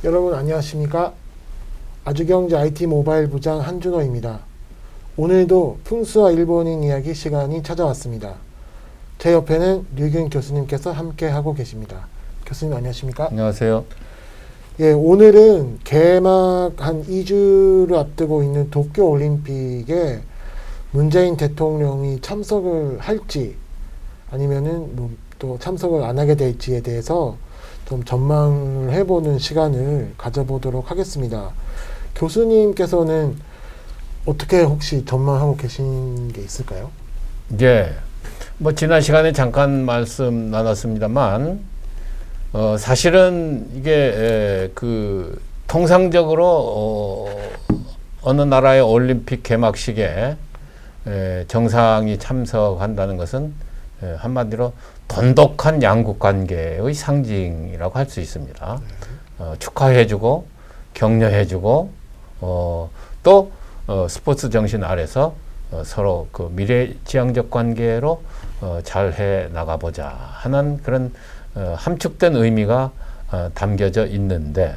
여러분 안녕하십니까? 아주경제 IT 모바일 부장 한준호입니다. 오늘도 풍수와 일본인 이야기 시간이 찾아왔습니다. 제 옆에는 류균 교수님께서 함께 하고 계십니다. 교수님 안녕하십니까? 안녕하세요. 예, 오늘은 개막 한 2주를 앞두고 있는 도쿄올림픽에 문재인 대통령이 참석을 할지 아니면은 뭐 또 참석을 안 하게 될지에 대해서 좀 전망을 해보는 시간을 가져보도록 하겠습니다. 교수님께서는 어떻게 혹시 전망하고 계신 게 있을까요? 예, 뭐 지난 시간에 잠깐 말씀 나눴습니다만, 사실은 이게 그 통상적으로 어느 나라의 올림픽 개막식에 정상이 참석한다는 것은 한마디로 돈독한 양국 관계의 상징이라고 할 수 있습니다. 축하해주고 격려해주고 또 스포츠 정신 아래서 서로 그 미래지향적 관계로 잘 해 나가보자 하는 그런 함축된 의미가 담겨져 있는데,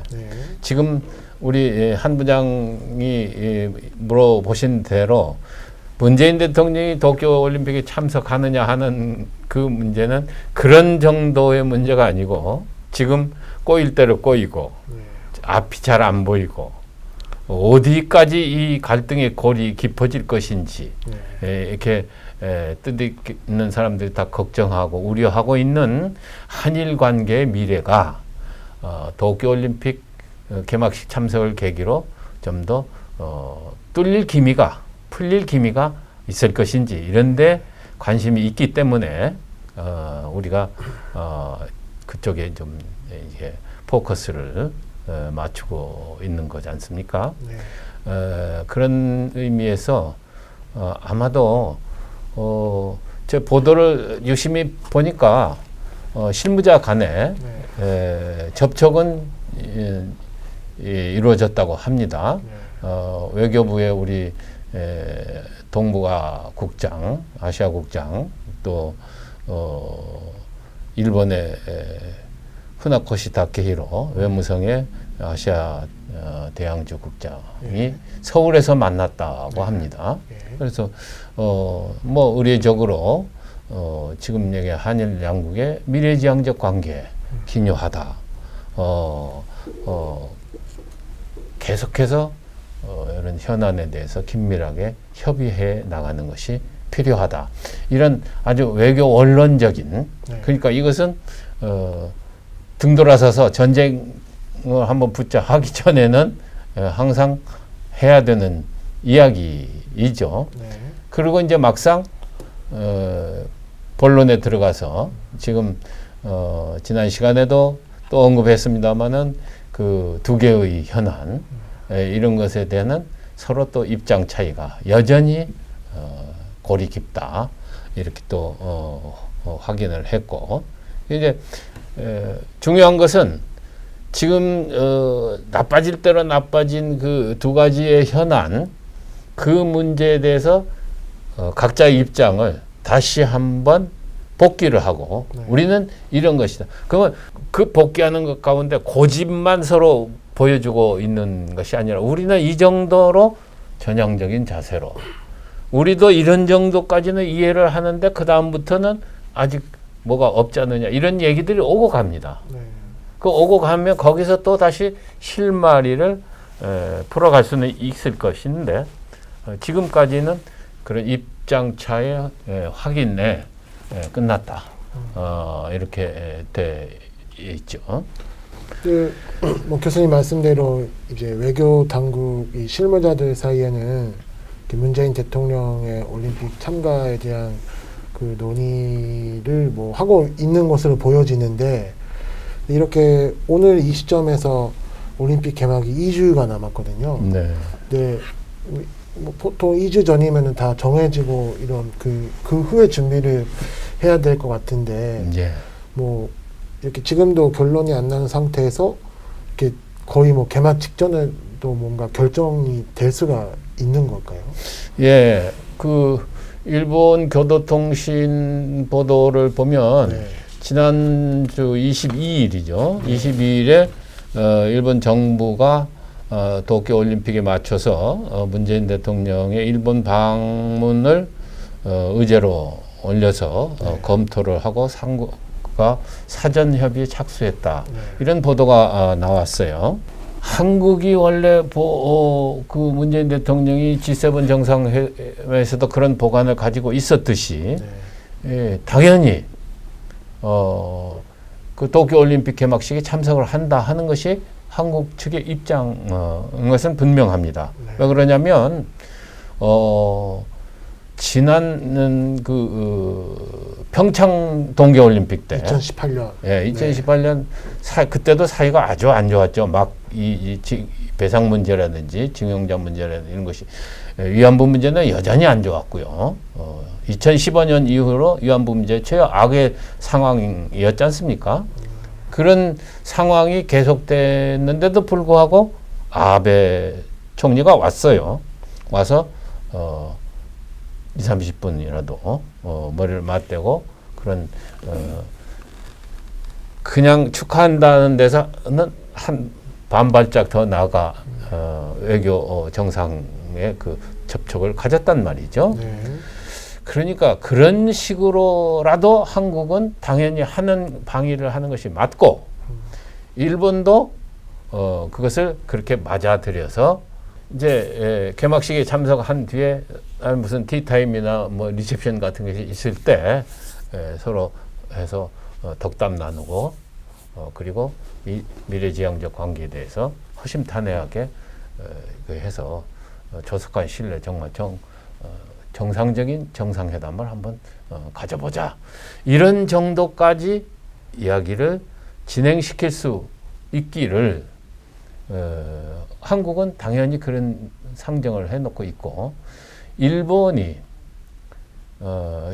지금 우리 한 부장이 물어보신 대로 문재인 대통령이 도쿄올림픽에 참석하느냐 하는 그 문제는 그런 정도의 문제가 아니고, 지금 꼬일 대로 꼬이고 앞이 잘 안 보이고 어디까지 이 갈등의 골이 깊어질 것인지 이렇게 뜻있는 사람들이 다 걱정하고 우려하고 있는 한일 관계의 미래가 도쿄올림픽 개막식 참석을 계기로 좀 더 풀릴 기미가 있을 것인지, 이런데 관심이 있기 때문에 우리가 그쪽에 좀 이제 포커스를 맞추고 있는 거지 않습니까? 그런 의미에서 아마도 제 보도를 유심히 보니까 실무자 간에 접촉은 이루어졌다고 합니다. 외교부의 우리 동북아 국장, 아시아 국장, 또 일본의 후나코시 다케히로 외무성의 아시아 대양주 국장이 서울에서 만났다고 합니다. 그래서 뭐 의례적으로 지금 얘기 한일 양국의 미래지향적 관계 기묘하다. 계속해서 이런 현안에 대해서 긴밀하게 협의해 나가는 것이 필요하다. 이런 아주 외교 원론적인, 그러니까 이것은 등돌아서서 전쟁을 한번 붙자 하기 전에는 항상 해야 되는 이야기이죠. 그리고 이제 막상 본론에 들어가서 지금 지난 시간에도 또 언급했습니다마는 그 두 개의 현안, 이런 것에 대한 서로 또 입장 차이가 여전히 골이 깊다, 이렇게 또 확인을 했고, 이제 중요한 것은 지금 나빠질 대로 나빠진 그 두 가지의 현안, 그 문제에 대해서 각자의 입장을 다시 한번 복귀를 하고, 우리는 이런 것이다. 그러면 그 복귀하는 것 가운데 고집만 서로 보여주고 있는 것이 아니라, 우리는 이 정도로 전향적인 자세로, 우리도 이런 정도까지는 이해를 하는데 그 다음부터는 아직 뭐가 없지 않느냐, 이런 얘기들이 오고 갑니다. 그 오고 가면 거기서 또 다시 실마리를 풀어갈 수는 있을 것인데, 지금까지는 그런 입장 차의 확인에 끝났다. 이렇게 돼 있죠. 뭐 교수님 말씀대로 이제 외교 당국이 실무자들 사이에는 문재인 대통령의 올림픽 참가에 대한 그 논의를 뭐 하고 있는 것으로 보여지는데, 이렇게 오늘 이 시점에서 올림픽 개막이 2주가 남았거든요. 네. 뭐 보통 2주 전이면은 다 정해지고 이런 그 후에 준비를 해야 될 것 같은데, 뭐 이렇게 지금도 결론이 안 나는 상태에서 이렇게 거의 뭐 개막 직전에도 뭔가 결정이 될 수가 있는 걸까요? 예, 그 일본 교도통신 보도를 보면 지난주 22일이죠. 22일에 일본 정부가 도쿄 올림픽에 맞춰서 문재인 대통령의 일본 방문을 의제로 올려서 검토를 하고 상국과 사전 협의에 착수했다. 이런 보도가 나왔어요. 한국이 원래 그 문재인 대통령이 G7 정상회의에서도 그런 보관을 가지고 있었듯이 예, 당연히 그 도쿄 올림픽 개막식에 참석을 한다 하는 것이 한국 측의 입장인 것은 분명합니다. 왜 그러냐면 지난 평창 동계올림픽 때 2018년. 예, 2018년 그때도 사이가 아주 안 좋았죠. 막 이 배상 문제라든지 징용자 문제라든지 이런 것이 위안부 문제는 여전히 안 좋았고요. 2015년 이후로 위안부 문제 최악의 상황이었지 않습니까? 그런 상황이 계속됐는데도 불구하고 아베 총리가 왔어요. 와서 20, 30분이라도 머리를 맞대고 그런 그냥 축하한다는 데서는 한 반발짝 더 나아가 외교 정상의 그 접촉을 가졌단 말이죠. 네. 그러니까 그런 식으로라도 한국은 당연히 방위를 하는 것이 맞고 일본도 그것을 그렇게 맞아들여서 이제 개막식에 참석한 뒤에 무슨 티타임이나 뭐 리셉션 같은 것이 있을 때 서로 해서 덕담 나누고 그리고 미래지향적 관계에 대해서 허심탄회하게 해서 조속한 시일 내에 정말 정상적인 정상회담을 한번 가져보자. 이런 정도까지 이야기를 진행시킬 수 있기를 한국은 당연히 그런 상정을 해놓고 있고 일본이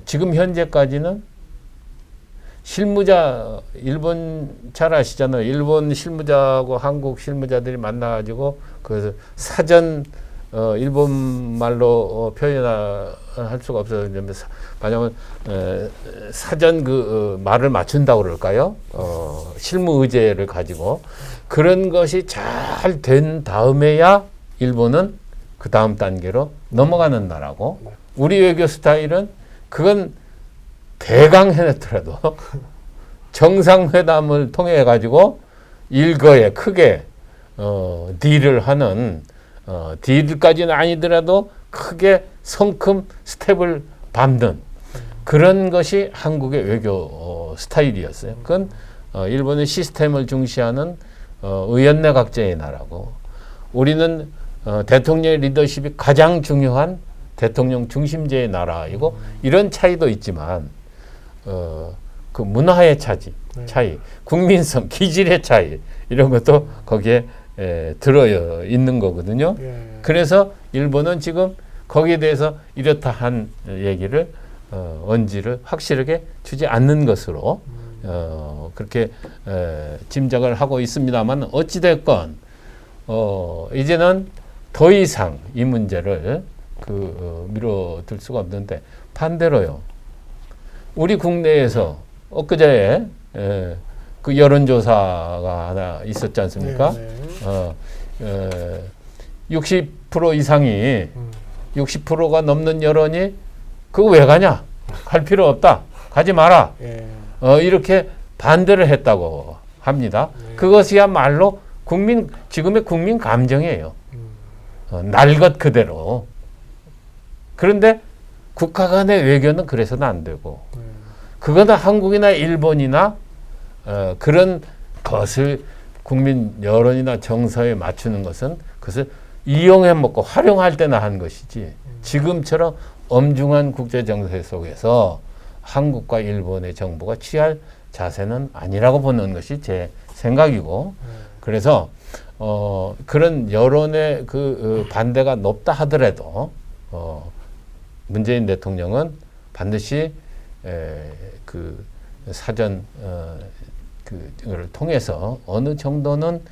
지금 현재까지는 실무자 일본 잘 아시잖아요. 일본 실무자하고 한국 실무자들이 만나가지고 그 사전 일본 말로 표현할 수가 없어요. 왜냐하면 사전 말을 맞춘다고 그럴까요? 실무 의제를 가지고 그런 것이 잘 된 다음에야 일본은 그 다음 단계로 넘어가는 나라고 우리 외교 스타일은 그건 대강 해냈더라도 정상회담을 통해 가지고 일거에 크게 딜을 하는 딜까지는 아니더라도 크게 성큼 스텝을 밟는 그런 것이 한국의 외교 스타일이었어요. 그건 일본은 시스템을 중시하는 의연내각제의 나라고 우리는 대통령의 리더십이 가장 중요한 대통령 중심제의 나라이고 이런 차이도 있지만 그 문화의 차이, 국민성, 기질의 차이 이런 것도 거기에 들어 있는 거거든요. 그래서 일본은 지금 거기에 대해서 이렇다 한 얘기를 언지를 확실하게 주지 않는 것으로 그렇게 짐작을 하고 있습니다만 어찌됐건 이제는 더 이상 이 문제를 미뤄둘 수가 없는데 반대로요. 우리 국내에서 엊그제 그 여론조사가 하나 있었지 않습니까? 60% 이상이 60%가 넘는 여론이 그거 왜 가냐? 갈 필요 없다. 가지 마라. 이렇게 반대를 했다고 합니다. 그것이야말로 지금의 국민 감정이에요. 날 것 그대로. 그런데 국가 간의 외교는 그래서는 안 되고 그거는 한국이나 일본이나 그런 것을 국민 여론이나 정서에 맞추는 것은 그것을 이용해 먹고 활용할 때나 한 것이지 지금처럼 엄중한 국제 정세 속에서 한국과 일본의 정부가 취할 자세는 아니라고 보는 것이 제 생각이고 그래서 그런 여론의 반대가 높다 하더라도 문재인 대통령은 반드시 그 사전 그를 통해서 어느 정도는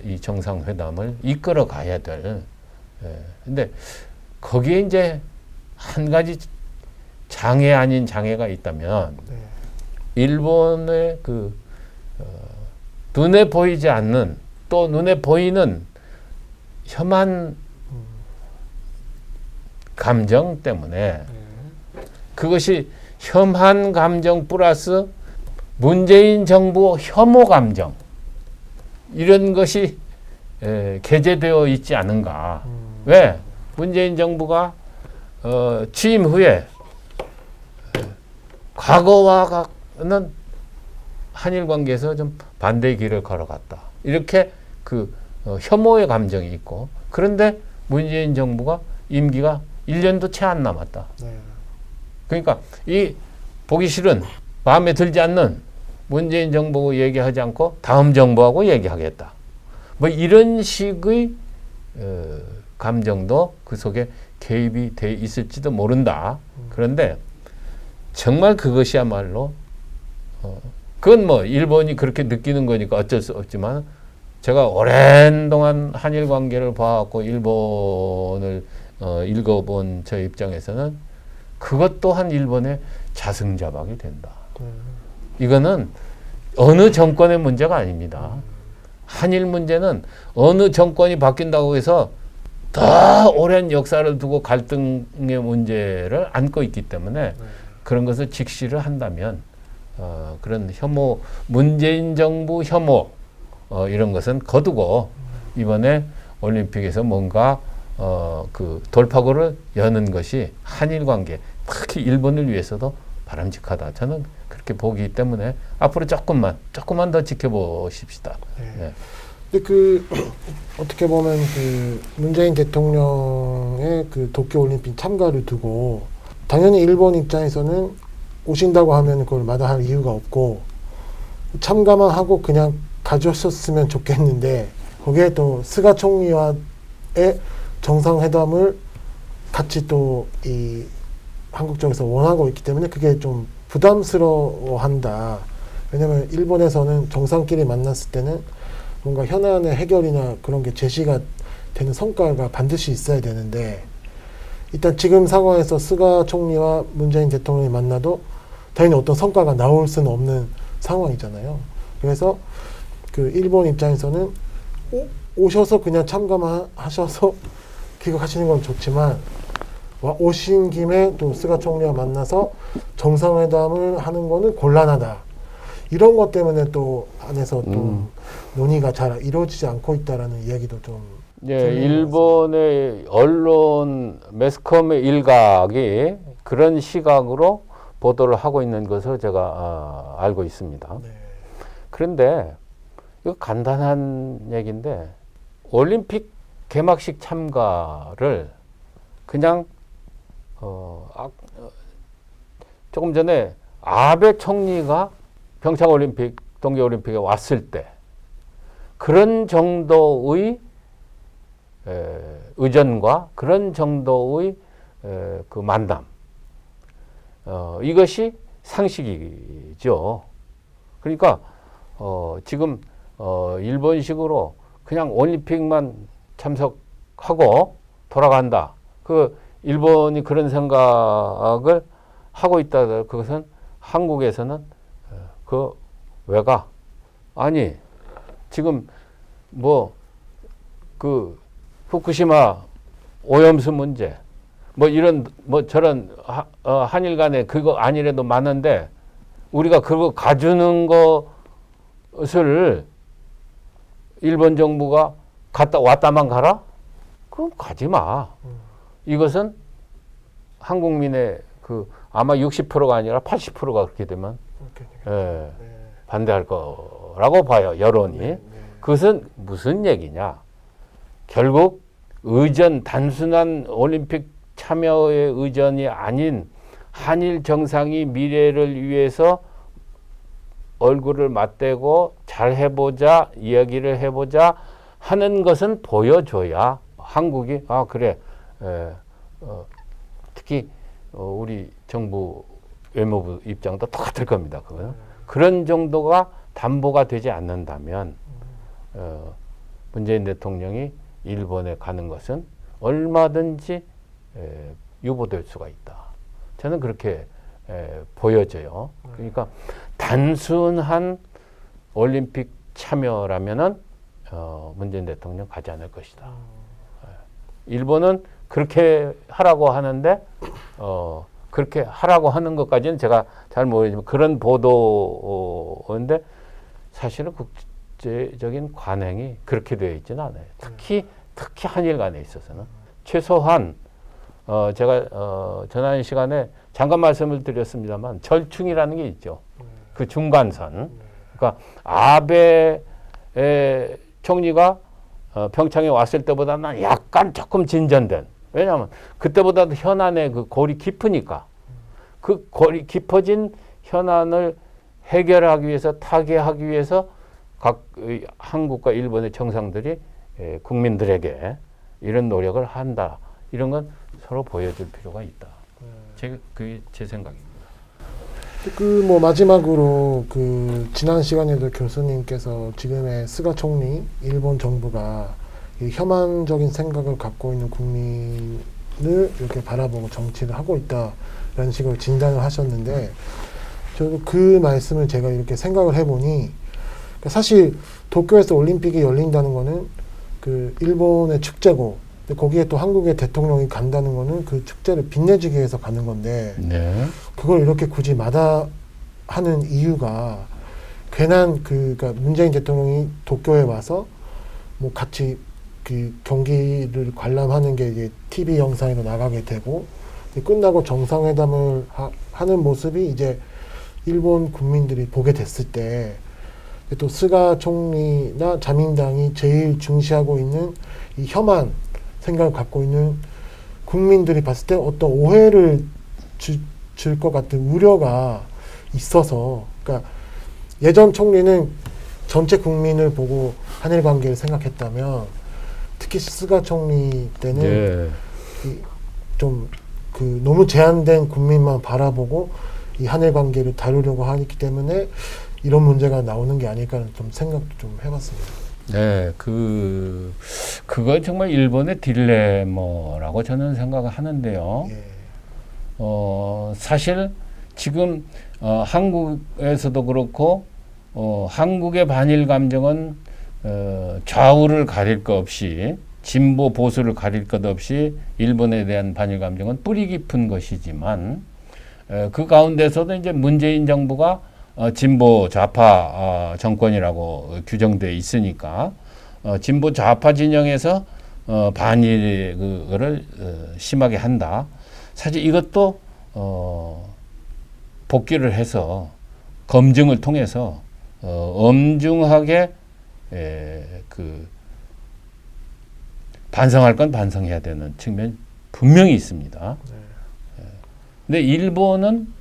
이 정상회담을 이끌어 가야 될. 근데 거기에 이제 한 가지 장애 아닌 장애가 있다면 일본의 눈에 보이지 않는 또 눈에 보이는 혐한 감정 때문에 그것이 혐한 감정 플러스 문재인 정부 혐오 감정 이런 것이 게재되어 있지 않은가. 왜? 문재인 정부가 취임 후에 과거와는 한일 관계에서 좀 반대의 길을 걸어갔다. 이렇게 그 혐오의 감정이 있고 그런데 문재인 정부가 임기가 1년도 채 안 남았다. 네. 그러니까 이 보기 싫은 마음에 들지 않는 문재인 정부 얘기하지 않고 다음 정부하고 얘기하겠다. 뭐 이런 식의 감정도 그 속에 개입이 돼 있을지도 모른다. 그런데 정말 그것이야말로 그건 뭐 일본이 그렇게 느끼는 거니까 어쩔 수 없지만 제가 오랜 동안 한일 관계를 봐왔고 일본을 읽어본 저 입장에서는 그것 또한 일본의 자승자박이 된다. 이거는 어느 정권의 문제가 아닙니다. 한일 문제는 어느 정권이 바뀐다고 해서 더 오랜 역사를 두고 갈등의 문제를 안고 있기 때문에 그런 것을 직시를 한다면 그런 혐오, 문재인 정부 혐오 이런 것은 거두고 이번에 올림픽에서 뭔가 그 돌파구를 여는 것이 한일 관계, 특히 일본을 위해서도 바람직하다. 저는 그렇게 보기 때문에 앞으로 조금만 더 지켜보십시다. 네. 근데 그 어떻게 보면 그 문재인 대통령의 그 도쿄 올림픽 참가를 두고 당연히 일본 입장에서는 오신다고 하면 그걸 마다할 이유가 없고 참가만 하고 그냥 가져오셨으면 좋겠는데 거기에 또 스가 총리와의 정상회담을 같이 또 이 한국 쪽에서 원하고 있기 때문에 그게 좀 부담스러워한다. 왜냐하면 일본에서는 정상끼리 만났을 때는 뭔가 현안의 해결이나 그런 게 제시가 되는 성과가 반드시 있어야 되는데 일단 지금 상황에서 스가 총리와 문재인 대통령이 만나도 당연히 어떤 성과가 나올 수는 없는 상황이잖아요. 그래서 그 일본 입장에서는 오셔서 그냥 참가만 하셔서 귀국하시는 건 좋지만 오신 김에 또 스가 총리와 만나서 정상회담을 하는 거는 곤란하다. 이런 것 때문에 또 안에서 또 논의가 잘 이루어지지 않고 있다라는 이야기도 좀. 예, 일본의 언론 매스컴의 일각이 그런 시각으로 보도를 하고 있는 것을 제가 알고 있습니다. 네. 그런데 이거 간단한 얘기인데 올림픽 개막식 참가를 그냥 조금 전에 아베 총리가 평창올림픽, 동계올림픽에 왔을 때 그런 정도의 의전과 그런 정도의 그 만남 이것이 상식이죠. 그러니까 지금 일본식으로 그냥 올림픽만 참석하고 돌아간다. 그 일본이 그런 생각을 하고 있다. 그것은 한국에서는 그 왜가 아니 지금 뭐 그 후쿠시마 오염수 문제 뭐 이런 뭐 저런 한일 간에 그거 아니래도 많은데 우리가 그거 가주는 것을 일본 정부가 갔다 왔다만 가라? 그럼 가지 마. 이것은 한국민의 그 아마 60%가 아니라 80%가 그렇게 되면 반대할 거라고 봐요, 여론이. 그것은 무슨 얘기냐? 결국 의전, 단순한 올림픽 참여의 의전이 아닌 한일 정상이 미래를 위해서 얼굴을 맞대고 잘 해보자, 이야기를 해보자 하는 것은 보여줘야 한국이 그래. 특히 우리 정부 외무부 입장도 똑같을 겁니다. 그거는. 그런 정도가 담보가 되지 않는다면 문재인 대통령이 일본에 가는 것은 얼마든지 유보될 수가 있다. 저는 그렇게 보여져요. 그러니까 단순한 올림픽 참여라면은 문재인 대통령 가지 않을 것이다. 일본은 그렇게 하라고 하는데 그렇게 하라고 하는 것까지는 제가 잘 모르지만 그런 보도인데 사실은 국제적인 관행이 그렇게 되어 있지는 않아요. 특히 한일 간에 있어서는 최소한 제가 지난 시간에 잠깐 말씀을 드렸습니다만 절충이라는 게 있죠. 그 중간선. 그러니까 아베 총리가 평창에 왔을 때보다는 약간 조금 진전된. 왜냐하면 그때보다도 현안의 그 골이 깊으니까 그 골이 깊어진 현안을 해결하기 위해서 타개하기 위해서 각 한국과 일본의 정상들이 국민들에게 이런 노력을 한다. 이런 건 서로 보여줄 필요가 있다. 그게 제 생각입니다. 뭐 마지막으로 지난 시간에도 교수님께서 지금의 스가 총리, 일본 정부가 이 혐한적인 생각을 갖고 있는 국민을 이렇게 바라보고 정치를 하고 있다라는 식으로 진단을 하셨는데 저도 그 말씀을 제가 이렇게 생각을 해보니 사실 도쿄에서 올림픽이 열린다는 거는 그 일본의 축제고 거기에 또 한국의 대통령이 간다는 거는 그 축제를 빛내주기 위해서 가는 건데 네. 그걸 이렇게 굳이 마다하는 이유가 괜한 그러니까 문재인 대통령이 도쿄에 와서 뭐 같이 그 경기를 관람하는 게 이제 TV 영상으로 나가게 되고 끝나고 정상회담을 하는 모습이 이제 일본 국민들이 보게 됐을 때 또 스가 총리나 자민당이 제일 중시하고 있는 이 혐한 생각을 갖고 있는 국민들이 봤을 때 어떤 오해를 줄 것 같은 우려가 있어서 그러니까 예전 총리는 전체 국민을 보고 한일 관계를 생각했다면 특히 스가 총리 때는 좀 너무 제한된 국민만 바라보고 이 한일 관계를 다루려고 하기 때문에 이런 문제가 나오는 게 아닐까라는 좀 생각도 좀 해봤습니다. 네, 그거 정말 일본의 딜레마라고 저는 생각을 하는데요. 예. 사실 지금 한국에서도 그렇고 한국의 반일 감정은 좌우를 가릴 것 없이 진보 보수를 가릴 것 없이 일본에 대한 반일 감정은 뿌리 깊은 것이지만 그 가운데서도 이제 문재인 정부가 진보 좌파 정권이라고 규정돼 있으니까 진보 좌파 진영에서 반일 그거를 심하게 한다. 사실 이것도 복귀를 해서 검증을 통해서 엄중하게 반성할 건 반성해야 되는 측면이 분명히 있습니다. 근데 일본은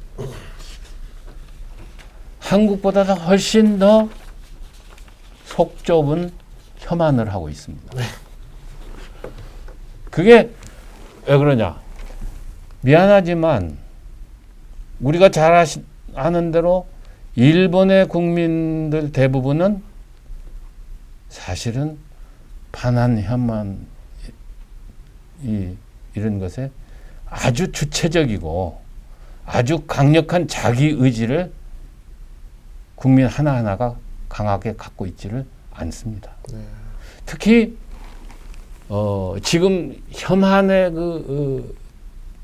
한국보다 훨씬 더 속 좁은 혐한을 하고 있습니다. 그게 왜 그러냐? 미안하지만 우리가 잘 아는 대로 일본의 국민들 대부분은 사실은 반한 혐한 이런 것에 아주 주체적이고 아주 강력한 자기 의지를 국민 하나하나가 강하게 갖고 있지를 않습니다. 네. 특히 지금 혐한의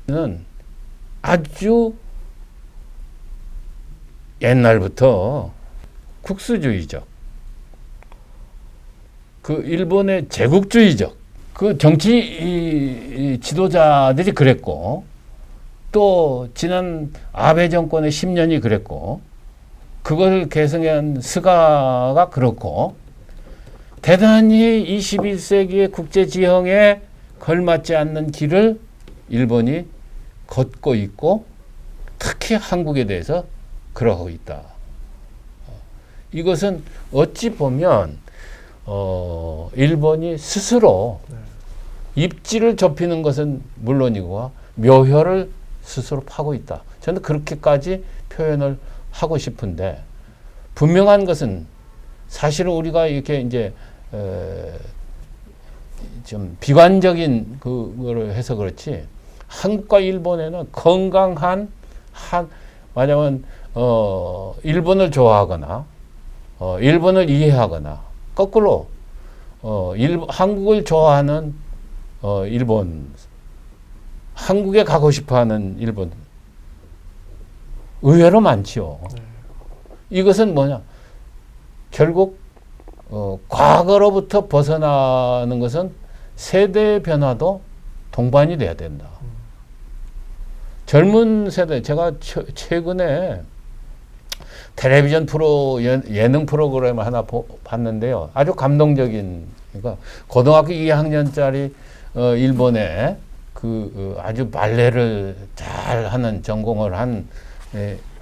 는 아주 옛날부터 국수주의적, 그 일본의 제국주의적, 그 정치 지도자들이 그랬고, 또 지난 아베 정권의 10년이 그랬고, 그걸 계승한 스가가 그렇고, 대단히 21세기의 국제 지형에 걸맞지 않는 길을 일본이 걷고 있고, 특히 한국에 대해서 그러고 있다. 이것은 어찌 보면 일본이 스스로 입지를 좁히는 것은 물론이고 묘혈을 스스로 파고 있다. 저는 그렇게까지 표현을 하고 싶은데, 분명한 것은 사실은 우리가 이렇게 이제 좀 비관적인 그거를 해서 그렇지, 한국과 일본에는 건강한 만약은 일본을 좋아하거나 일본을 이해하거나 거꾸로 한국을 좋아하는 일본, 한국에 가고 싶어하는 일본 의외로 많지요. 이것은 뭐냐? 결국 과거로부터 벗어나는 것은 세대 변화도 동반이 돼야 된다. 젊은 세대, 제가 최근에 텔레비전 예능 프로그램을 하나 봤는데요. 아주 감동적인, 그러니까 고등학교 2학년짜리 일본의 아주 발레를 잘 하는 전공을 한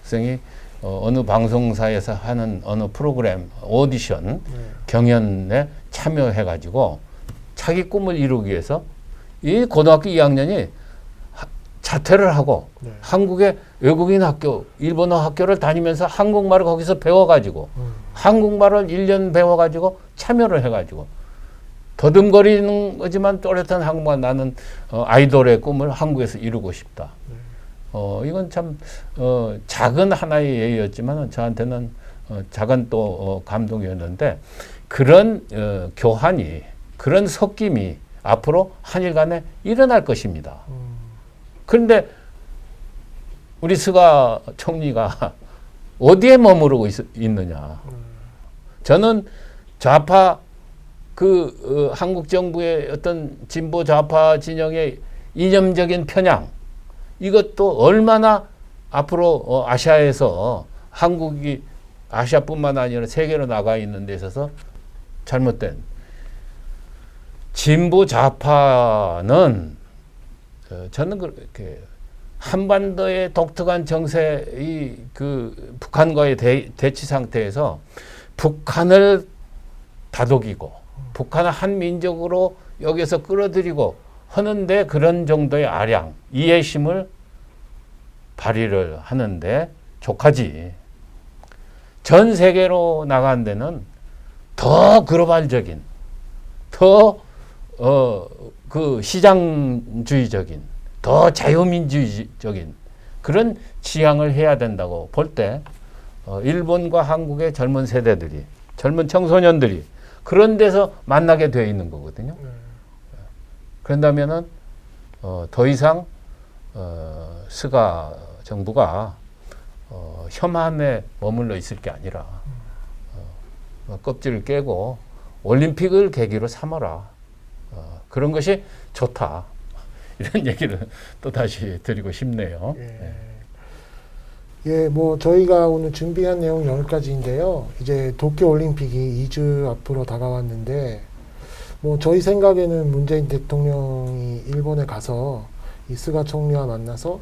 학생이 어느 방송사에서 하는 어느 프로그램 오디션 경연에 참여해가지고 자기 꿈을 이루기 위해서 이 고등학교 2학년이 자퇴를 하고 한국의 외국인 학교, 일본어 학교를 다니면서 한국말을 거기서 배워가지고 한국말을 1년 배워가지고 참여를 해가지고 더듬거리는 거지만 또렷한 한국말, 나는 아이돌의 꿈을 한국에서 이루고 싶다. 이건 참 작은 하나의 예였지만 저한테는 작은 또 감동이었는데, 그런 교환이, 그런 섞임이 앞으로 한일 간에 일어날 것입니다. 그런데 우리 스가 총리가 어디에 머무르고 있느냐. 저는 좌파 한국 정부의 어떤 진보 좌파 진영의 이념적인 편향, 이것도 얼마나 앞으로 아시아에서 한국이 아시아뿐만 아니라 세계로 나가 있는 데 있어서 잘못된 진보 좌파는 저는 그렇게 한반도의 독특한 정세, 북한과의 대치 상태에서 북한을 다독이고 북한을 한 민족으로 여기서 끌어들이고 하는데 그런 정도의 아량, 이해심을 발휘를 하는데 족하지. 전 세계로 나간 데는 더 글로벌적인, 더 시장주의적인, 더 자유민주적인 그런 지향을 해야 된다고 볼 때, 일본과 한국의 젊은 세대들이, 젊은 청소년들이 그런 데서 만나게 되어 있는 거거든요. 그런다면은 더 이상 스가 정부가 혐함에 머물러 있을 게 아니라 껍질을 깨고 올림픽을 계기로 삼아라. 그런 것이 좋다. 이런 얘기를 또 다시 드리고 싶네요. 예, 뭐 저희가 오늘 준비한 내용 여기까지인데요. 이제 도쿄 올림픽이 2주 앞으로 다가왔는데, 뭐 저희 생각에는 문재인 대통령이 일본에 가서 이 스가 총리와 만나서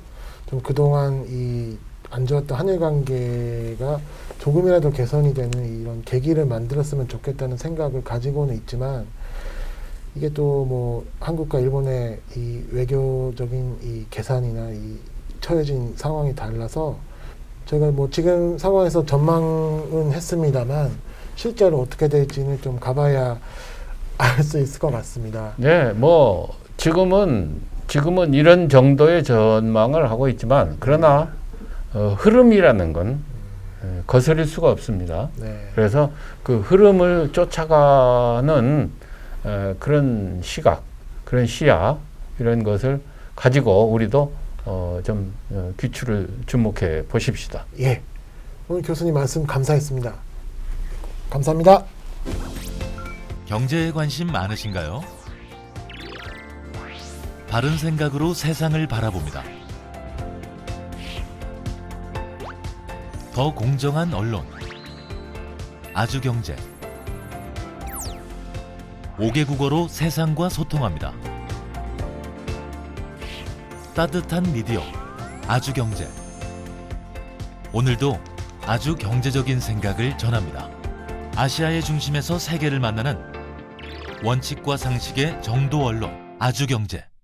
좀 그동안 이 안 좋았던 한일 관계가 조금이라도 개선이 되는 이런 계기를 만들었으면 좋겠다는 생각을 가지고는 있지만, 이게 또 뭐 한국과 일본의 이 외교적인 이 계산이나 이 처해진 상황이 달라서 저희가 뭐 지금 상황에서 전망은 했습니다만 실제로 어떻게 될지는 좀 가봐야 알 수 있을 것 같습니다. 네, 뭐 지금은 이런 정도의 전망을 하고 있지만, 그러나 흐름이라는 건 거스릴 수가 없습니다. 그래서 그 흐름을 쫓아가는 그런 시각, 그런 시야, 이런 것을 가지고 우리도 좀 귀추를 주목해 보십시다. 예, 오늘 교수님 말씀 감사했습니다. 감사합니다. 경제에 관심 많으신가요? 바른 생각으로 세상을 바라봅니다. 더 공정한 언론, 아주경제. 5개 국어로 세상과 소통합니다. 따뜻한 미디어, 아주경제. 오늘도 아주 경제적인 생각을 전합니다. 아시아의 중심에서 세계를 만나는 원칙과 상식의 정도 언론, 아주경제.